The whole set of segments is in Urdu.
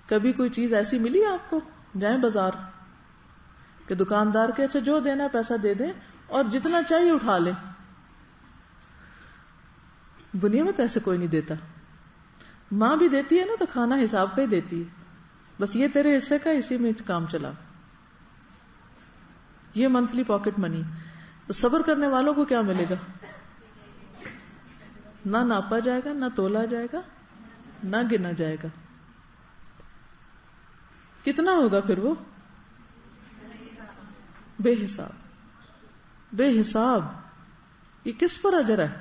کبھی کوئی چیز ایسی ملی آپ کو؟ جائیں بازار کہ دکاندار کے اچھا جو دینا پیسہ دے دیں اور جتنا چاہیے اٹھا لیں. دنیا میں تو ایسے کوئی نہیں دیتا. ماں بھی دیتی ہے نا تو کھانا حساب کا ہی دیتی ہے، بس یہ تیرے حصے کا، اسی میں کام چلا. یہ منتھلی پاکٹ منی. تو صبر کرنے والوں کو کیا ملے گا؟ نہ ناپا جائے گا، نہ تولا جائے گا، نہ گنا جائے گا. کتنا ہوگا پھر وہ؟ بے حساب. بے حساب. یہ کس پر اجر ہے؟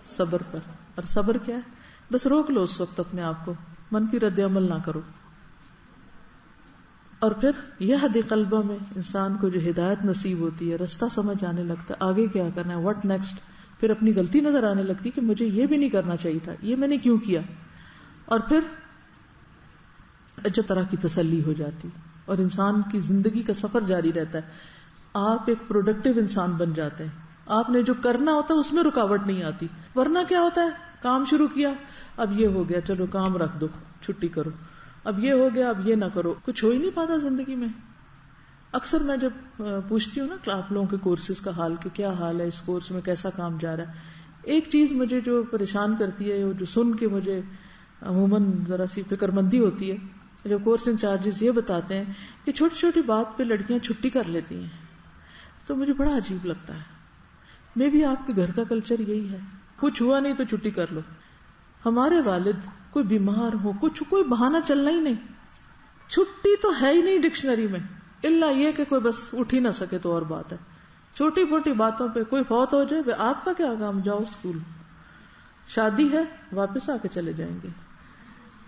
صبر پر. اور صبر کیا ہے؟ بس روک لو اس وقت اپنے آپ کو، منفی رد عمل نہ کرو. اور پھر یہدی قلبہ میں انسان کو جو ہدایت نصیب ہوتی ہے، رستہ سمجھ آنے لگتا ہے، آگے کیا کرنا ہے، واٹ نیکسٹ. پھر اپنی غلطی نظر آنے لگتی کہ مجھے یہ بھی نہیں کرنا چاہیے تھا، یہ میں نے کیوں کیا. اور پھر اجر طرح کی تسلی ہو جاتی اور انسان کی زندگی کا سفر جاری رہتا ہے. آپ ایک پروڈکٹیو انسان بن جاتے ہیں. آپ نے جو کرنا ہوتا ہے اس میں رکاوٹ نہیں آتی. ورنہ کیا ہوتا ہے، کام شروع کیا، اب یہ ہو گیا، چلو کام رکھ دو، چھٹی کرو. اب یہ ہو گیا، اب یہ نہ کرو. کچھ ہو ہی نہیں پاتا زندگی میں. اکثر میں جب پوچھتی ہوں نا آپ لوگوں کے کورسز کا حال کہ کیا حال ہے اس کورس میں، کیسا کام جا رہا ہے، ایک چیز مجھے جو پریشان کرتی ہے، جو سن کے مجھے عموماً ذرا سی فکر مندی ہوتی ہے، جو کورس انچارجز یہ بتاتے ہیں کہ چھوٹی چھوٹی بات پہ لڑکیاں چھٹی کر لیتی ہیں. تو مجھے بڑا عجیب لگتا ہے. میں بھی آپ کے گھر کا کلچر یہی ہے، کچھ ہوا نہیں تو چھٹی کر لو. ہمارے والد کوئی بیمار ہو، کوئی بہانہ چلنا ہی نہیں، چھٹی تو ہے ہی نہیں ڈکشنری میں، الا یہ کہ کوئی بس اٹھ ہی نہ سکے تو اور بات ہے. چھوٹی موٹی باتوں پہ کوئی فوت ہو جائے، آپ کا کیا کام، جاؤ اسکول. شادی ہے، واپس آ کے چلے جائیں گے.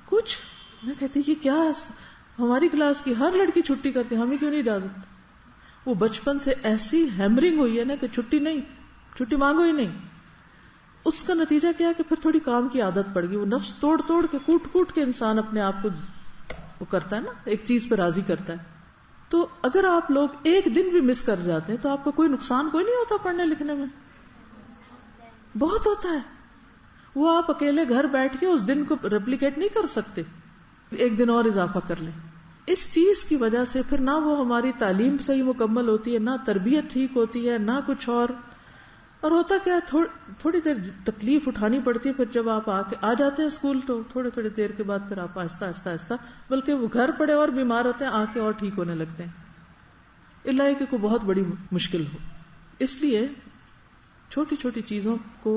کچھ میں کہتی یہ کیا، ہماری کلاس کی ہر لڑکی چھٹی کرتی، ہمیں کیوں نہیں اجازت. وہ بچپن سے ایسی ہیمرنگ ہوئی ہے نا کہ چھٹی نہیں، چھٹی مانگو ہی نہیں. اس کا نتیجہ کیا ہے کہ پھر تھوڑی کام کی عادت پڑ گئی. وہ نفس توڑ توڑ کے، کوٹ کوٹ کے انسان اپنے آپ کو وہ کرتا ہے نا، ایک چیز پہ راضی کرتا ہے. تو اگر آپ لوگ ایک دن بھی مس کر جاتے ہیں تو آپ کا کوئی نقصان کوئی نہیں ہوتا پڑھنے لکھنے میں. بہت ہوتا ہے. وہ آپ اکیلے گھر بیٹھ کے اس دن کو ریپلیکیٹ نہیں کر سکتے. ایک دن اور اضافہ کر لیں. اس چیز کی وجہ سے پھر نہ وہ ہماری تعلیم صحیح مکمل ہوتی ہے، نہ تربیت ٹھیک ہوتی ہے، نہ کچھ اور ہوتا کیا تھوڑی دیر تکلیف اٹھانی پڑتی ہے. پھر جب آپ آ جاتے ہیں اسکول تو تھوڑی دیر کے بعد پھر آپ آہستہ آہستہ بلکہ وہ گھر پڑے اور بیمار ہوتے ہیں، آ کے اور ٹھیک ہونے لگتے ہیں. اللہ کہ کوئی بہت بڑی مشکل ہو. اس لیے چھوٹی چھوٹی چیزوں کو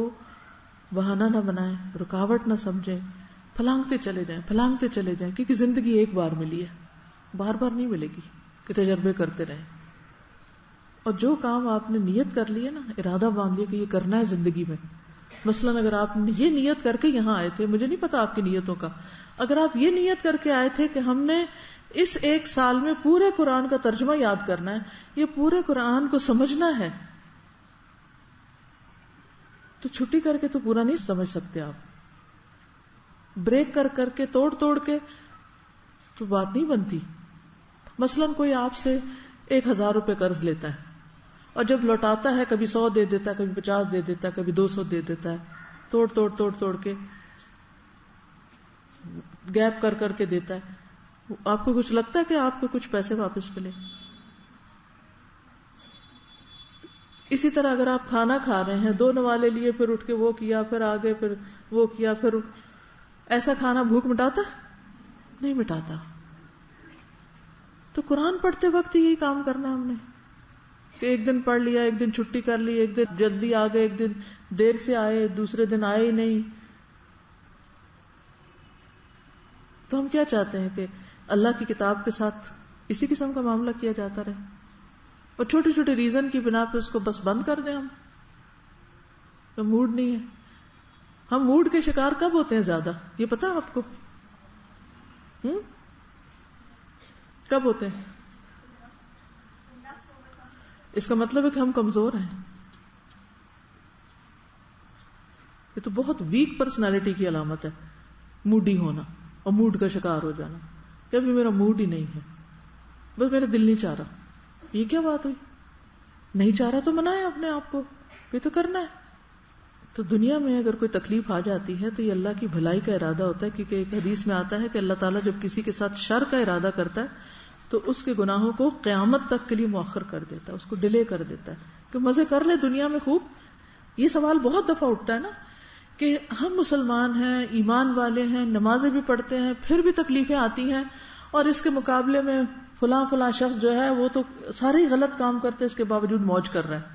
بہانہ نہ بنائیں، رکاوٹ نہ سمجھیں، پھلانگتے چلے جائیں کیونکہ زندگی ایک بار ملی ہے، بار بار نہیں ملے گی. کہ تجربے کرتے رہیں. اور جو کام آپ نے نیت کر لی ہے نا، ارادہ باندھ لیا کہ یہ کرنا ہے زندگی میں. مثلاً اگر آپ یہ نیت کر کے یہاں آئے تھے، مجھے نہیں پتا آپ کی نیتوں کا، اگر آپ یہ نیت کر کے آئے تھے کہ ہم نے اس ایک سال میں پورے قرآن کا ترجمہ یاد کرنا ہے، یہ پورے قرآن کو سمجھنا ہے، تو چھٹی کر کے تو پورا نہیں سمجھ سکتے آپ. بریک کر کے توڑ کے تو بات نہیں بنتی. مثلاً کوئی آپ سے 1000 روپے قرض لیتا ہے اور جب لوٹاتا ہے کبھی 100 دے دیتا ہے، کبھی 50 دے دیتا ہے، کبھی 200 دے دیتا ہے، توڑ کے گیپ کر کے دیتا ہے. آپ کو کچھ لگتا ہے کہ آپ کو کچھ پیسے واپس ملے؟ اسی طرح اگر آپ کھانا کھا رہے ہیں، 2 نوالے لیے، پھر اٹھ کے وہ کیا، پھر آگے، پھر وہ کیا، پھر ایسا کھانا بھوک مٹاتا؟ نہیں مٹاتا. تو قرآن پڑھتے وقت یہی کام کرنا ہم نے کہ ایک دن پڑھ لیا، ایک دن چھٹی کر لی، ایک دن جلدی آ گئے، ایک دن دیر سے آئے، دوسرے دن آئے ہی نہیں. تو ہم کیا چاہتے ہیں کہ اللہ کی کتاب کے ساتھ اسی قسم کا معاملہ کیا جاتا رہے اور چھوٹی چھوٹی ریزن کی بنا پہ اس کو بس بند کر دیں. ہم تو موڈ نہیں ہے. ہم موڈ کے شکار کب ہوتے ہیں زیادہ، یہ پتا آپ کو؟ کب ہوتے ہیں؟ اس کا مطلب ہے کہ ہم کمزور ہیں. یہ تو بہت ویک پرسنالٹی کی علامت ہے، موڈی ہونا اور موڈ کا شکار ہو جانا کہ ابھی میرا موڈ ہی نہیں ہے، بس میرا دل نہیں چاہ رہا. یہ کیا بات ہوئی؟ نہیں چاہ رہا تو منائے اپنے آپ کو، یہ تو کرنا ہے. تو دنیا میں اگر کوئی تکلیف آ جاتی ہے تو یہ اللہ کی بھلائی کا ارادہ ہوتا ہے، کیونکہ ایک حدیث میں آتا ہے کہ اللہ تعالیٰ جب کسی کے ساتھ شر کا ارادہ کرتا ہے تو اس کے گناہوں کو قیامت تک کے لیے مؤخر کر دیتا ہے، اس کو ڈیلے کر دیتا ہے کہ مزے کر لے دنیا میں خوب. یہ سوال بہت دفعہ اٹھتا ہے نا کہ ہم مسلمان ہیں، ایمان والے ہیں، نمازیں بھی پڑھتے ہیں، پھر بھی تکلیفیں آتی ہیں، اور اس کے مقابلے میں فلاں شخص جو ہے وہ تو سارے ہی غلط کام کرتے اس کے باوجود موج کر رہا ہے.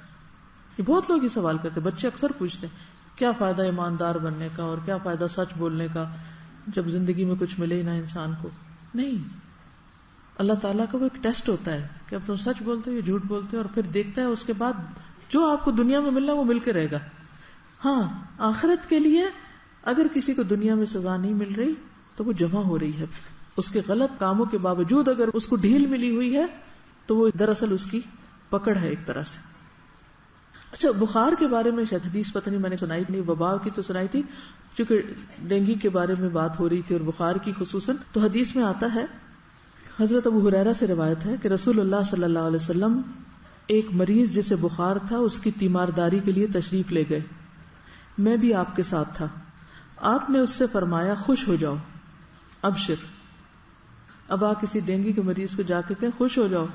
یہ بہت لوگ یہ سوال کرتے ہیں، بچے اکثر پوچھتے ہیں کیا فائدہ ایماندار بننے کا اور کیا فائدہ سچ بولنے کا جب زندگی میں کچھ ملے ہی نہ انسان کو. نہیں، اللہ تعالیٰ کا وہ ایک ٹیسٹ ہوتا ہے کہ اب تم سچ بولتے ہو یا جھوٹ بولتے ہو، اور پھر دیکھتا ہے اس کے بعد جو آپ کو دنیا میں ملنا وہ مل کے رہے گا. ہاں، آخرت کے لیے اگر کسی کو دنیا میں سزا نہیں مل رہی تو وہ جمع ہو رہی ہے. اس کے غلط کاموں کے باوجود اگر اس کو ڈھیل ملی ہوئی ہے تو وہ دراصل اس کی پکڑ ہے ایک طرح سے. اچھا، بخار کے بارے میں شاید حدیث پتہ نہیں میں نے سنائی نہیں، وبا کی تو سنائی تھی، چونکہ ڈینگی کے بارے میں بات ہو رہی تھی اور بخار کی خصوصاً. تو حدیث میں آتا ہے، حضرت ابو ہریرہ سے روایت ہے کہ رسول اللہ صلی اللہ علیہ وسلم ایک مریض جسے بخار تھا اس کی تیمارداری کے لیے تشریف لے گئے. میں بھی آپ کے ساتھ تھا. آپ نے اس سے فرمایا خوش ہو جاؤ، ابشر. اب آپ کسی ڈینگی کے مریض کو جا کے کہیں خوش ہو جاؤ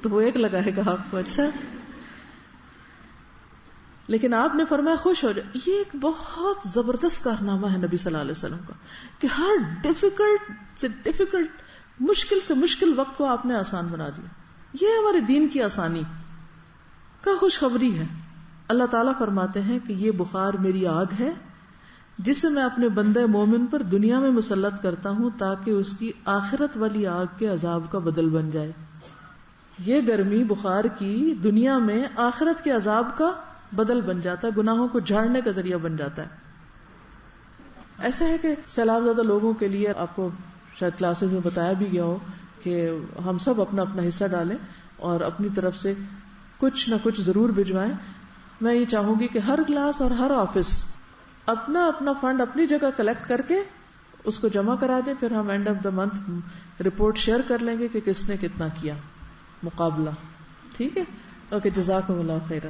تو وہ ایک لگائے گا آپ کو، اچھا، لیکن آپ نے فرمایا خوش ہو جاؤ. یہ ایک بہت زبردست کارنامہ ہے نبی صلی اللہ علیہ وسلم کا کہ ہر ڈیفیکلٹ مشکل سے مشکل وقت کو آپ نے آسان بنا دیا. یہ ہمارے دین کی آسانی کا خوشخبری ہے. اللہ تعالیٰ فرماتے ہیں کہ یہ بخار میری آگ ہے جسے میں اپنے بندے مومن پر دنیا میں مسلط کرتا ہوں تاکہ اس کی آخرت والی آگ کے عذاب کا بدل بن جائے. یہ گرمی بخار کی دنیا میں آخرت کے عذاب کا بدل بن جاتا ہے، گناہوں کو جھاڑنے کا ذریعہ بن جاتا ہے. ایسا ہے کہ سیلاب زدہ لوگوں کے لیے آپ کو شاید کلاسز میں بتایا بھی گیا ہو کہ ہم سب اپنا اپنا حصہ ڈالیں اور اپنی طرف سے کچھ نہ کچھ ضرور بھجوائیں. میں یہ چاہوں گی کہ ہر کلاس اور ہر آفس اپنا اپنا فنڈ اپنی جگہ کلیکٹ کر کے اس کو جمع کرا دیں، پھر ہم and of the month report share کر لیں گے کہ کس نے کتنا کیا مقابلہ. ٹھیک ہے؟ اوکے، جزاکم اللہ خیرا.